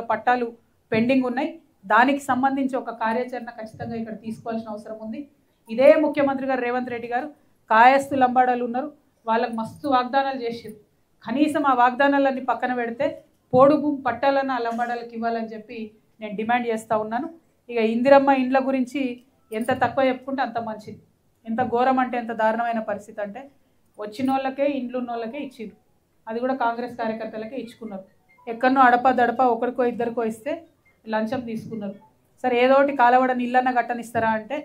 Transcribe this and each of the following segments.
పట్టాలు పెండింగ్ ఉన్నాయి. దానికి సంబంధించి ఒక కార్యాచరణ ఖచ్చితంగా ఇక్కడ తీసుకోవాల్సిన అవసరం ఉంది. ఇదే ముఖ్యమంత్రి గారు రేవంత్ రెడ్డి గారు కాయస్థు లంబాడాలు ఉన్నారు, వాళ్ళకి మస్తు వాగ్దానాలు చేశారు. కనీసం ఆ వాగ్దానాలన్నీ పక్కన పెడితే పోడు భూమి పట్టాలను ఆ లంబాడాలకు ఇవ్వాలని చెప్పి నేను డిమాండ్ చేస్తూ ఉన్నాను. ఇక ఇందిరమ్మ ఇండ్ల గురించి ఎంత తక్కువ చెప్పుకుంటే అంత మంచిది. ఎంత ఘోరం అంటే ఎంత దారుణమైన పరిస్థితి అంటే వచ్చిన వాళ్ళకే ఇండ్లు ఉన్న వాళ్ళకే ఇచ్చిండ్రు, అది కూడా కాంగ్రెస్ కార్యకర్తలకే ఇచ్చుకున్నారు. ఎక్కడనో అడపా ఒకరికో ఇద్దరికో ఇస్తే లంచం తీసుకున్నారు. సరే ఏదో ఒకటి కాలవడని ఇల్లన్న గట్టనిస్తారా అంటే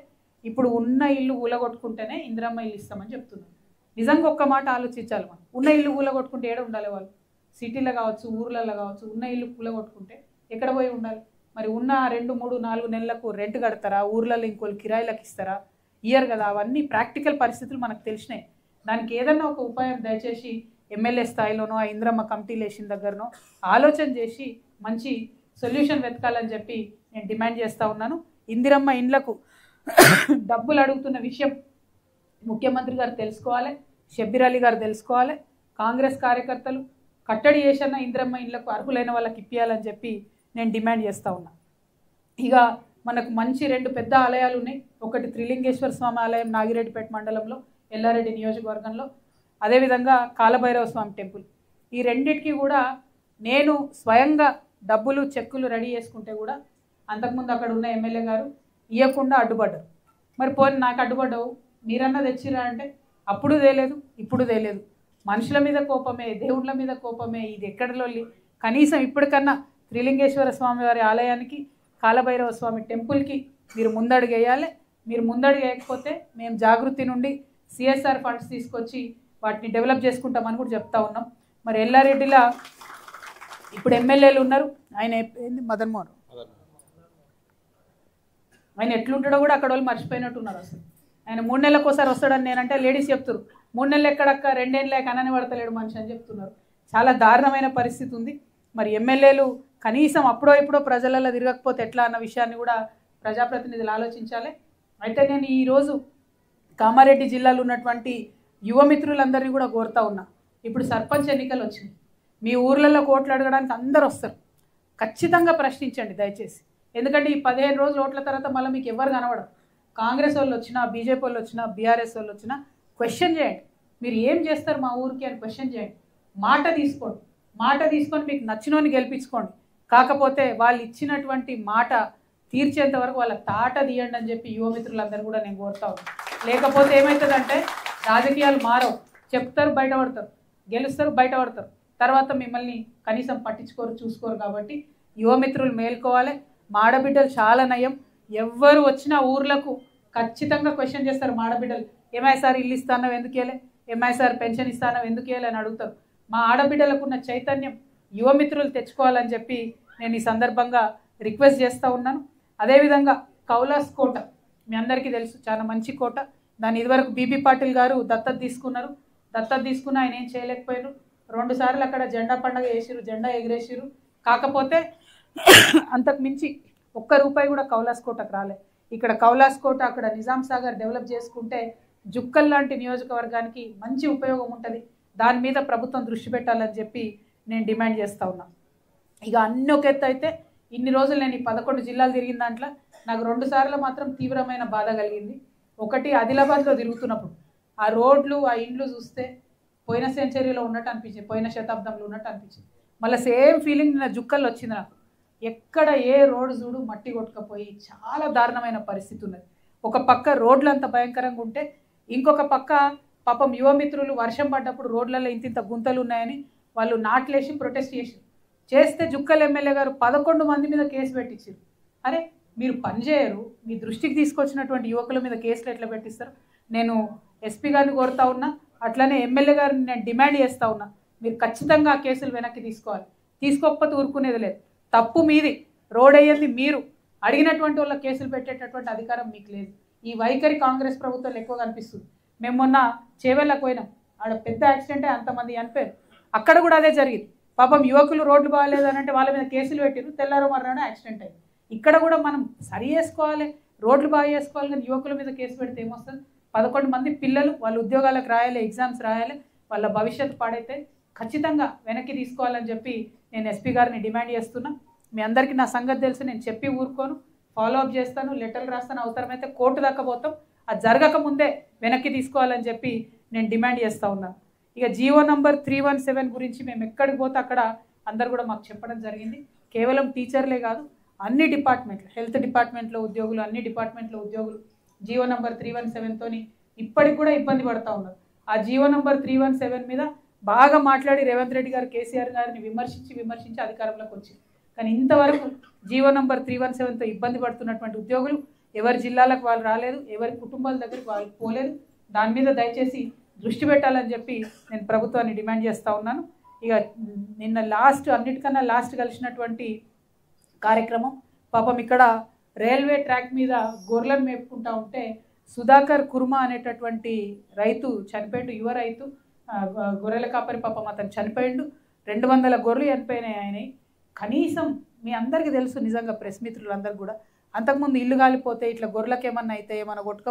ఇప్పుడు ఉన్న ఇల్లు ఊలగొట్టుకుంటేనే ఇందిరమ్మ ఇల్లు ఇస్తామని చెప్తున్నారు. నిజంగా ఒక్క మాట ఆలోచించాలి మనం. ఉన్న ఇల్లు ఊలగొట్టుకుంటే ఏడ ఉండాలి వాళ్ళు? సిటీలో కావచ్చు, ఊర్లలో కావచ్చు, ఉన్న ఇల్లు కూలగొట్టుకుంటే ఎక్కడ పోయి ఉండాలి? మరి ఉన్న 2, 3, 4 నెలలకు రెంట్ కడతారా? ఊర్లలో ఇంకోళ్ళు కిరాయిలకు ఇస్తారా? ఇయర్ కదా. అవన్నీ ప్రాక్టికల్ పరిస్థితులు మనకు తెలిసినాయి. దానికి ఏదన్నా ఒక ఉపాయం దయచేసి ఎమ్మెల్యే స్థాయిలోనో ఆ ఇందిరమ్మ కమిటీలు వేసిన దగ్గరనో ఆలోచన చేసి మంచి సొల్యూషన్ వెతకాలని చెప్పి నేను డిమాండ్ చేస్తూ ఉన్నాను. ఇందిరమ్మ ఇండ్లకు డబ్బులు అడుగుతున్న విషయం ముఖ్యమంత్రి గారు తెలుసుకోవాలి, షబ్బీర్ అలీ గారు తెలుసుకోవాలి. కాంగ్రెస్ కార్యకర్తలు కట్టడి చేసిన ఇందిరమ్మ ఇండ్లకు అర్హులైన వాళ్ళకి ఇప్పించాలని చెప్పి నేను డిమాండ్ చేస్తూ ఉన్నా. ఇక మనకు మంచి 2 పెద్ద ఆలయాలు ఉన్నాయి. ఒకటి త్రిలింగేశ్వర స్వామి ఆలయం నాగిరెడ్డిపేట మండలంలో ఎల్లారెడ్డి నియోజకవర్గంలో, అదేవిధంగా కాలభైరవ స్వామి టెంపుల్. ఈ రెండింటికి కూడా నేను స్వయంగా డబ్బులు చెక్కులు రెడీ చేసుకుంటే కూడా అంతకుముందు అక్కడ ఉన్న ఎమ్మెల్యే గారు ఇవ్వకుండా అడ్డుపడ్డారు. మరి పోనీ నాకు అడ్డుపడ్డావు, మీరన్నా తెచ్చిరా అంటే అప్పుడు తేలేదు, ఇప్పుడు తేలేదు. మనుషుల మీద కోపమే, దేవుళ్ళ మీద కోపమే, ఇది ఎక్కడిలో. కనీసం ఇప్పటికన్నా త్రిలింగేశ్వర స్వామి వారి ఆలయానికి, కాలభైరవ స్వామి టెంపుల్కి మీరు ముందడుగు వేయాలి. మీరు ముందడుగు వేయకపోతే మేము జాగృతి నుండి సిఎస్ఆర్ ఫండ్స్ తీసుకొచ్చి వాటిని డెవలప్ చేసుకుంటామని కూడా చెప్తా ఉన్నాం. మరి ఎల్లారెడ్డిలో ఇప్పుడు ఎమ్మెల్యేలు ఉన్నారు, ఆయన ఏంది మదన్మోహన్, ఆయన ఎట్లుంటాడో కూడా అక్కడ వాళ్ళు మర్చిపోయినట్టున్నారు. అసలు ఆయన 3 నెలలకు ఒకసారి వస్తాడని నేనంటే లేడీస్ చెప్తారు, 3 నెలలు ఎక్కడక్క, 2 ఏళ్ళే కనని పడతలేడు మనిషి అని చెప్తున్నారు. చాలా దారుణమైన పరిస్థితి ఉంది. మరి ఎమ్మెల్యేలు కనీసం అప్పుడో ఇప్పుడో ప్రజలలో తిరగకపోతే ఎట్లా అన్న విషయాన్ని కూడా ప్రజాప్రతినిధులు ఆలోచించాలి. అయితే నేను ఈరోజు కామారెడ్డి జిల్లాలో ఉన్నటువంటి యువమిత్రులందరినీ కూడా కోరుతా ఉన్నా. ఇప్పుడు సర్పంచ్ ఎన్నికలు వచ్చినాయి, మీ ఊర్లలో ఓట్లు అడగడానికి అందరు వస్తారు. ఖచ్చితంగా ప్రశ్నించండి దయచేసి. ఎందుకంటే ఈ 15 రోజులు ఓట్ల తర్వాత మళ్ళీ మీకు ఎవరు కనబడరు. కాంగ్రెస్ వాళ్ళు వచ్చినా, బీజేపీ వాళ్ళు వచ్చినా, బీఆర్ఎస్ వాళ్ళు వచ్చినా క్వశ్చన్ చేయండి. మీరు ఏం చేస్తారు మా ఊరికి అని క్వశ్చన్ చేయండి. మాట తీసుకొని మీకు నచ్చినోని గెలిపించుకోండి. కాకపోతే వాళ్ళు ఇచ్చినటువంటి మాట తీర్చేంత వరకు వాళ్ళ తాట తీయండి అని చెప్పి యువమిత్రులందరూ కూడా నేను కోరుతా ఉన్నాను. లేకపోతే ఏమవుతుందంటే రాజకీయాలు మారవు, చెప్తారు బయటపడతారు, గెలుస్తారు బయటపడతారు, తర్వాత మిమ్మల్ని కనీసం పట్టించుకోరు, చూసుకోరు. కాబట్టి యువమిత్రులు మేల్కోవాలి. మాడబిడ్డలు చాలా నయం. ఎవ్వరు వచ్చినా ఊర్లకు ఖచ్చితంగా క్వశ్చన్ చేస్తారు మాడబిడ్డలు. ఎంఐసార్ ఇల్లు ఇస్తానో ఎందుకు ఇవ్వలే, ఎంఐసార్ పెన్షన్ ఇస్తానో ఎందుకు ఇవ్వలే అని అడుగుతారు. మా ఆడబిడ్డలకు ఉన్న చైతన్యం యువమిత్రులు తెచ్చుకోవాలని చెప్పి నేను ఈ సందర్భంగా రిక్వెస్ట్ చేస్తూ ఉన్నాను. అదేవిధంగా కౌలాస్ కోట మీ అందరికీ తెలుసు, చాలా మంచి కోట. దాన్ని ఇదివరకు బీబీ పాటిల్ గారు దత్తత తీసుకున్నారు. దత్తత తీసుకున్న ఆయన ఏం చేయలేకపోయారు. 2 సార్లు అక్కడ జెండా పండుగ చేసిరు, జెండా ఎగిరేసిరు. కాకపోతే అంతకు మించి ₹1 కూడా కౌలాస్ కోటకు రాలే. ఇక్కడ కౌలాస్ కోట, అక్కడ నిజాం సాగర్ డెవలప్ చేసుకుంటే జుక్కల్ లాంటి నియోజకవర్గానికి మంచి ఉపయోగం ఉంటుంది. దాని మీద ప్రభుత్వం దృష్టి పెట్టాలని చెప్పి నేను డిమాండ్ చేస్తూ ఉన్నాను. ఇక అన్ని ఒక ఎత్తు అయితే ఇన్ని రోజులు నేను ఈ 11 జిల్లాలు తిరిగిన దాంట్లో నాకు 2 సార్లు మాత్రం తీవ్రమైన బాధ కలిగింది. ఒకటి ఆదిలాబాద్లో తిరుగుతున్నప్పుడు ఆ రోడ్లు, ఆ ఇండ్లు చూస్తే పోయిన సెంచరీలో ఉన్నట్టు అనిపించింది, పోయిన శతాబ్దంలో ఉన్నట్టు అనిపించింది. మళ్ళీ సేమ్ ఫీలింగ్ నా జుక్కల్లో వచ్చింది నాకు. ఎక్కడ ఏ రోడ్డు చూడు మట్టి కొట్టుకపోయి చాలా దారుణమైన పరిస్థితి ఉన్నది. ఒక పక్క రోడ్లు అంత భయంకరంగా ఉంటే ఇంకొక పక్క పాపం యువమిత్రులు వర్షం పడ్డప్పుడు రోడ్లలో ఇంత గుంతలు ఉన్నాయని వాళ్ళు నాట్లేసి ప్రొటెస్ట్ చేస్తే జుక్కల్ ఎమ్మెల్యే గారు 11 మంది మీద కేసు పెట్టించారు. అరే మీరు పనిచేయరు, మీ దృష్టికి తీసుకొచ్చినటువంటి యువకుల మీద కేసులు ఎట్లా పెట్టిస్తారు? నేను ఎస్పీ గారిని కోరుతా ఉన్నా, అట్లనే ఎమ్మెల్యే గారిని నేను డిమాండ్ చేస్తూ ఉన్నా, మీరు ఖచ్చితంగా ఆ కేసులు వెనక్కి తీసుకోవాలి. తీసుకోకపోతే ఊరుకునేది లేదు. తప్పు మీది, రోడ్ అయ్యింది మీరు, అడిగినటువంటి వాళ్ళ కేసులు పెట్టేటటువంటి అధికారం మీకు లేదు. ఈ వైఖరి కాంగ్రెస్ ప్రభుత్వంలో ఎక్కువగా అనిపిస్తుంది. మేము మొన్న చేవెళ్ళకు పోయినాం, ఆడ పెద్ద యాక్సిడెంటే, అంతమంది చనిపోయారు. అక్కడ కూడా అదే జరిగింది. పాపం యువకులు రోడ్లు బాగాలేదు అని అంటే వాళ్ళ మీద కేసులు పెట్టిరు, తెల్లారో మర్నాడు యాక్సిడెంట్ అయింది. ఇక్కడ కూడా మనం సరి చేసుకోవాలి, రోడ్లు బాగా చేసుకోవాలి, కానీ యువకుల మీద కేసు పెడితే ఏమొస్తుంది? 11 మంది పిల్లలు వాళ్ళు ఉద్యోగాలకు రాయాలి, ఎగ్జామ్స్ రాయాలి, వాళ్ళ భవిష్యత్తు పాడైతే ఖచ్చితంగా వెనక్కి తీసుకోవాలని చెప్పి నేను ఎస్పీ గారిని డిమాండ్ చేస్తున్నా. మీ అందరికీ నా సంగతి తెలుసు, నేను చెప్పి ఊరుకోను, ఫాలో అప్ చేస్తాను, లెటర్లు రాస్తాను, అవసరమైతే కోర్టు దాకా పోతాం. అది జరగక ముందే వెనక్కి తీసుకోవాలని చెప్పి నేను డిమాండ్ చేస్తూ ఉన్నాను. ఇక జీవో నంబర్ 317 గురించి మేము ఎక్కడికి పోతే అక్కడ అందరు కూడా మాకు చెప్పడం జరిగింది. కేవలం టీచర్లే కాదు, అన్ని డిపార్ట్మెంట్లు, హెల్త్ డిపార్ట్మెంట్లో ఉద్యోగులు, అన్ని డిపార్ట్మెంట్లో ఉద్యోగులు జీవో నంబర్ 317తోని ఇప్పటికి కూడా ఇబ్బంది పడుతూ ఉన్నారు. ఆ జీవో నంబర్ 317 మీద బాగా మాట్లాడి రేవంత్ రెడ్డి గారు, కేసీఆర్ గారిని విమర్శించి అధికారంలోకి వచ్చింది. కానీ ఇంతవరకు జీవో నంబర్ 317తో ఇబ్బంది పడుతున్నటువంటి ఉద్యోగులు ఎవరి జిల్లాలకు వాళ్ళు రాలేదు, ఎవరి కుటుంబాల దగ్గరికి వాళ్ళు పోలేదు. దాని మీద దయచేసి దృష్టి పెట్టాలని చెప్పి నేను ప్రభుత్వాన్ని డిమాండ్ చేస్తూ ఉన్నాను. ఇక నిన్న అన్నిటికన్నా లాస్ట్ కలిసినటువంటి కార్యక్రమం, పాపం ఇక్కడ రైల్వే ట్రాక్ మీద గొర్రెలను మేపుకుంటూ ఉంటే సుధాకర్ కుర్మా అనేటటువంటి రైతు చనిపోయిండు, యువ రైతు, గొర్రెల కాపరి, పాపం అతను చనిపోయిండు. 200 గొర్రెలు చనిపోయినాయి ఆయన. కనీసం మీ అందరికీ తెలుసు, నిజంగా ప్రెస్ మిత్రులందరూ కూడా, అంతకుముందు ఇల్లు కాలిపోతే ఇట్లా గొర్రెలకు ఏమన్నా అయితే ఏమన్నా కొట్టుక